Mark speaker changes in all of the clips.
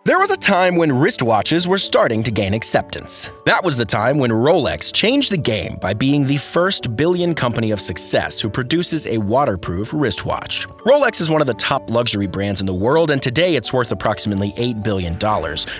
Speaker 1: There was a time when wristwatches were starting to gain acceptance. That was the time when Rolex changed the game by being the first billion company of success who produces a waterproof wristwatch. Rolex is one of the top luxury brands in the world, and today it's worth approximately $8 billion,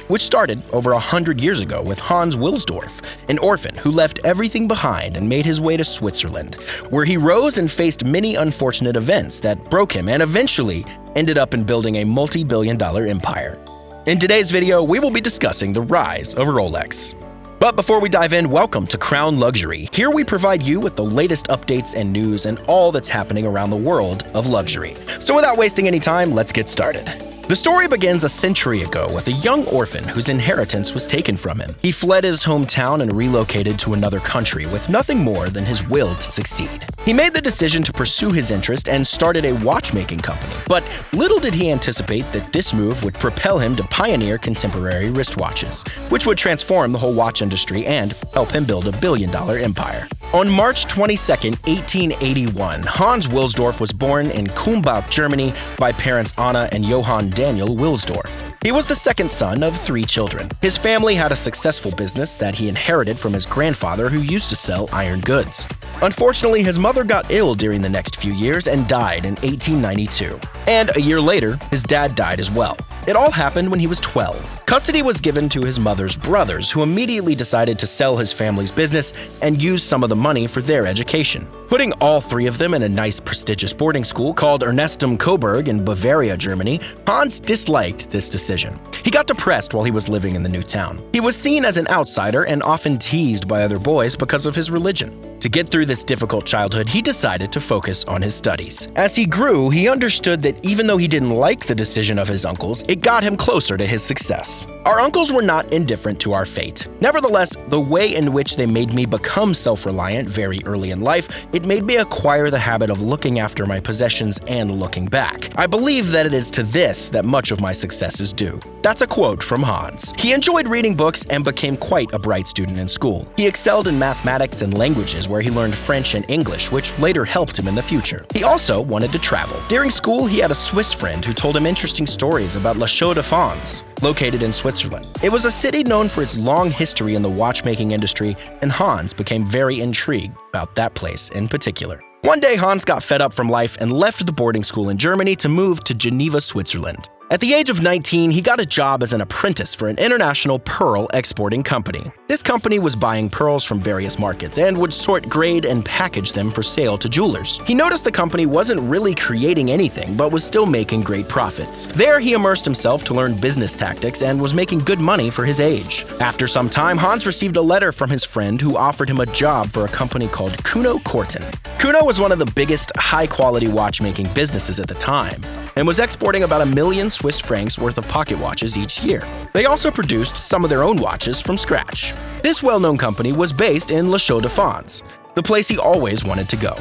Speaker 1: which started over 100 years ago with Hans Wilsdorf, an orphan who left everything behind and made his way to Switzerland, where he rose and faced many unfortunate events that broke him and eventually ended up in building a multi-billion-dollar empire. In today's video, we will be discussing the rise of Rolex. But before we dive in, welcome to Crown Luxury. Here we provide you with the latest updates and news and all that's happening around the world of luxury. So without wasting any time, let's get started. The story begins a century ago with a young orphan whose inheritance was taken from him. He fled his hometown and relocated to another country with nothing more than his will to succeed. He made the decision to pursue his interest and started a watchmaking company. But little did he anticipate that this move would propel him to pioneer contemporary wristwatches, which would transform the whole watch industry and help him build a billion-dollar empire. On March 22, 1881, Hans Wilsdorf was born in Kulmbach, Germany, by parents Anna and Johann Daniel Wilsdorf. He was the second son of 3 children. His family had a successful business that he inherited from his grandfather, who used to sell iron goods. Unfortunately, his mother got ill during the next few years and died in 1892. And a year later, his dad died as well. It all happened when he was 12. Custody was given to his mother's brothers, who immediately decided to sell his family's business and use some of the money for their education. Putting all 3 of them in a nice prestigious boarding school called Ernestum Coburg in Bavaria, Germany, Hans disliked this decision. He got depressed while he was living in the new town. He was seen as an outsider and often teased by other boys because of his religion. To get through this difficult childhood, he decided to focus on his studies. As he grew, he understood that even though he didn't like the decision of his uncles, it got him closer to his success. Our uncles were not indifferent to our fate. Nevertheless, the way in which they made me become self-reliant very early in life, it made me acquire the habit of looking after my possessions and looking back. I believe that it is to this that much of my success is due. That's a quote from Hans. He enjoyed reading books and became quite a bright student in school. He excelled in mathematics and languages, where he learned French and English, which later helped him in the future. He also wanted to travel. During school, he had a Swiss friend who told him interesting stories about La Chaux-de-Fonds, located in Switzerland. It was a city known for its long history in the watchmaking industry, and Hans became very intrigued about that place in particular. One day, Hans got fed up from life and left the boarding school in Germany to move to Geneva, Switzerland. At the age of 19, he got a job as an apprentice for an international pearl exporting company. This company was buying pearls from various markets and would sort, grade, and package them for sale to jewelers. He noticed the company wasn't really creating anything, but was still making great profits. There, he immersed himself to learn business tactics and was making good money for his age. After some time, Hans received a letter from his friend who offered him a job for a company called Kuno Korten. Kuno was one of the biggest high-quality watchmaking businesses at the time, and was exporting about $1 million Swiss francs worth of pocket watches each year. They also produced some of their own watches from scratch. This well-known company was based in La Chaux-de-Fonds, the place he always wanted to go.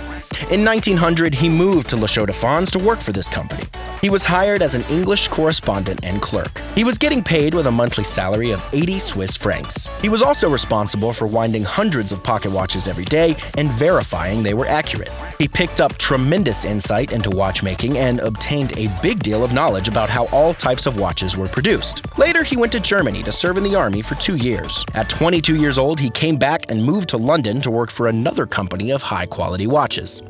Speaker 1: In 1900, he moved to La Chaux-de-Fonds to work for this company. He was hired as an English correspondent and clerk. He was getting paid with a monthly salary of 80 Swiss francs. He was also responsible for winding hundreds of pocket watches every day and verifying they were accurate. He picked up tremendous insight into watchmaking and obtained a big deal of knowledge about how all types of watches were produced. Later, he went to Germany to serve in the army for 2 years. At 22 years old, he came back and moved to London to work for another company of high-quality watches.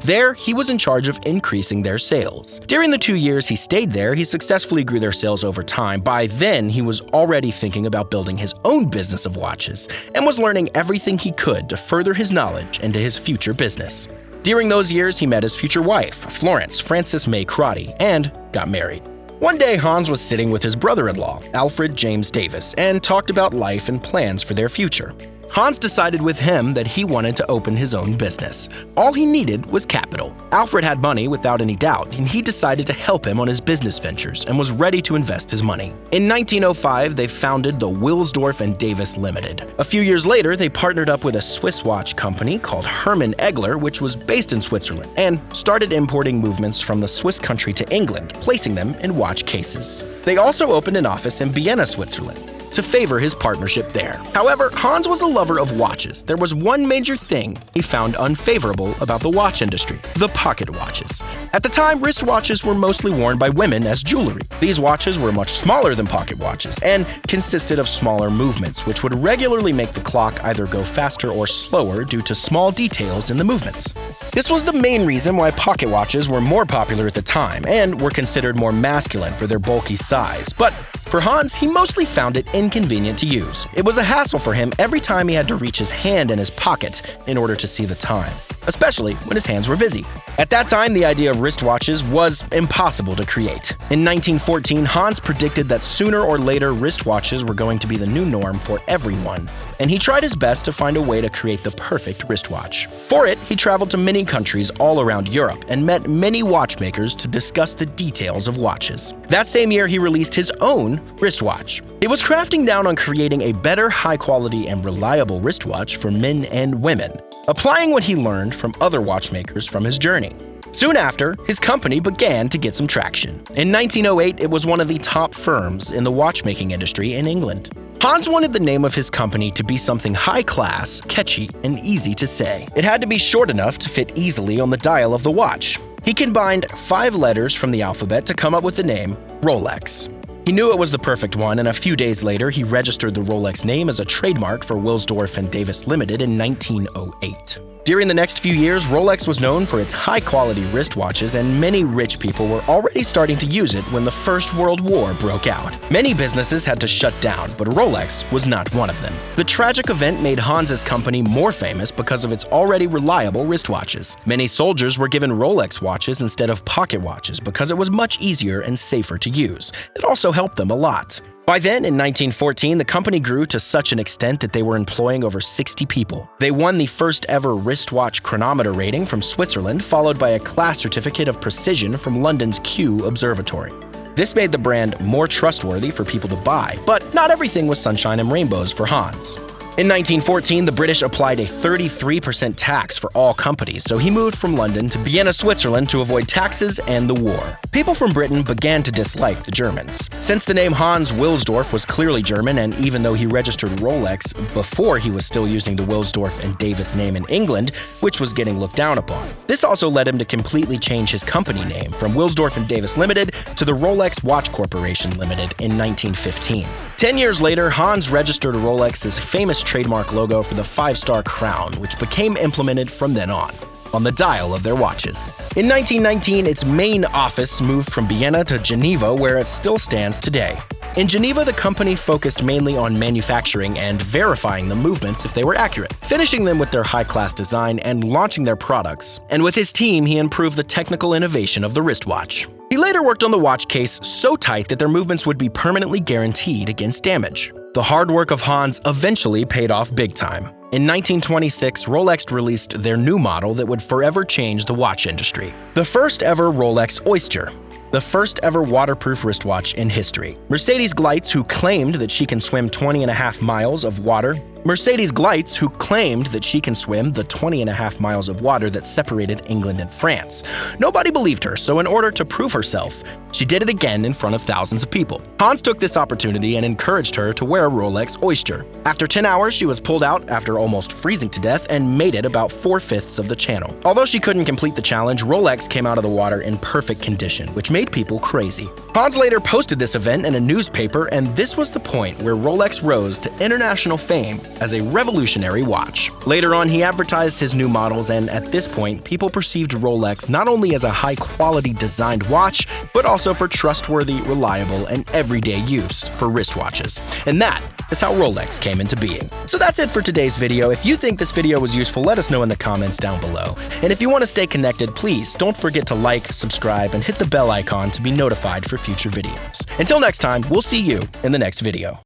Speaker 1: There, he was in charge of increasing their sales. During the 2 years he stayed there, he successfully grew their sales over time. By then, he was already thinking about building his own business of watches and was learning everything he could to further his knowledge into his future business. During those years, he met his future wife, Florence Frances May Crotty, and got married. One day, Hans was sitting with his brother-in-law, Alfred James Davis, and talked about life and plans for their future. Hans decided with him that he wanted to open his own business. All he needed was capital. Alfred had money without any doubt, and he decided to help him on his business ventures and was ready to invest his money. In 1905, they founded the Wilsdorf and Davis Limited. A few years later, they partnered up with a Swiss watch company called Hermann Egler, which was based in Switzerland, and started importing movements from the Swiss country to England, placing them in watch cases. They also opened an office in Vienna, Switzerland. to favor his partnership there. However, Hans was a lover of watches. There was one major thing he found unfavorable about the watch industry: the pocket watches. At the time, wristwatches were mostly worn by women as jewelry. These watches were much smaller than pocket watches and consisted of smaller movements, which would regularly make the clock either go faster or slower due to small details in the movements. This was the main reason why pocket watches were more popular at the time and were considered more masculine for their bulky size. But for Hans, he mostly found it inconvenient to use. It was a hassle for him every time he had to reach his hand in his pocket in order to see the time, especially when his hands were busy. At that time, the idea of wristwatches was impossible to create. In 1914, Hans predicted that sooner or later wristwatches were going to be the new norm for everyone, and he tried his best to find a way to create the perfect wristwatch. For it, he traveled to many countries all around Europe and met many watchmakers to discuss the details of watches. That same year, he released his own wristwatch. He was crafting down on creating a better, high-quality, and reliable wristwatch for men and women, applying what he learned from other watchmakers from his journey. Soon after, his company began to get some traction. In 1908, it was one of the top firms in the watchmaking industry in England. Hans wanted the name of his company to be something high-class, catchy, and easy to say. It had to be short enough to fit easily on the dial of the watch. He combined 5 letters from the alphabet to come up with the name Rolex. He knew it was the perfect one, and a few days later, he registered the Rolex name as a trademark for Wilsdorf and Davis Limited in 1908. During the next few years, Rolex was known for its high-quality wristwatches, and many rich people were already starting to use it when the First World War broke out. Many businesses had to shut down, but Rolex was not one of them. The tragic event made Hans's company more famous because of its already reliable wristwatches. Many soldiers were given Rolex watches instead of pocket watches because it was much easier and safer to use. It also helped them a lot. By then, in 1914, the company grew to such an extent that they were employing over 60 people. They won the first ever wristwatch chronometer rating from Switzerland, followed by a class certificate of precision from London's Kew Observatory. This made the brand more trustworthy for people to buy, but not everything was sunshine and rainbows for Hans. In 1914, the British applied a 33% tax for all companies, so he moved from London to Vienna, Switzerland to avoid taxes and the war. People from Britain began to dislike the Germans. Since the name Hans Wilsdorf was clearly German, and even though he registered Rolex before he was still using the Wilsdorf and Davis name in England, which was getting looked down upon. This also led him to completely change his company name from Wilsdorf and Davis Limited to the Rolex Watch Corporation Limited in 1915. 10 years later, Hans registered Rolex's famous trademark logo for the 5-star crown, which became implemented from then on the dial of their watches. In 1919, its main office moved from Vienna to Geneva, where it still stands today. In Geneva, the company focused mainly on manufacturing and verifying the movements if they were accurate, finishing them with their high-class design and launching their products. And with his team, he improved the technical innovation of the wristwatch. He later worked on the watch case so tight that their movements would be permanently guaranteed against damage. The hard work of Hans eventually paid off big time. In 1926, Rolex released their new model that would forever change the watch industry. The first ever Rolex Oyster, the first ever waterproof wristwatch in history. Mercedes Gleitz, who claimed that she can swim 20.5 miles of water. Mercedes Gleitz, who claimed that she can swim the 20.5 miles of water that separated England and France. Nobody believed her, so in order to prove herself, she did it again in front of thousands of people. Hans took this opportunity and encouraged her to wear a Rolex Oyster. After 10 hours, she was pulled out after almost freezing to death and made it about 4/5 of the channel. Although she couldn't complete the challenge, Rolex came out of the water in perfect condition, which made people crazy. Hans later posted this event in a newspaper, and this was the point where Rolex rose to international fame as a revolutionary watch. Later on, he advertised his new models, and at this point, people perceived Rolex not only as a high-quality designed watch, but also for trustworthy, reliable, and everyday use for wristwatches. And that is how Rolex came into being. So that's it for today's video. If you think this video was useful, let us know in the comments down below. And if you want to stay connected, please don't forget to like, subscribe, and hit the bell icon to be notified for future videos. Until next time, we'll see you in the next video.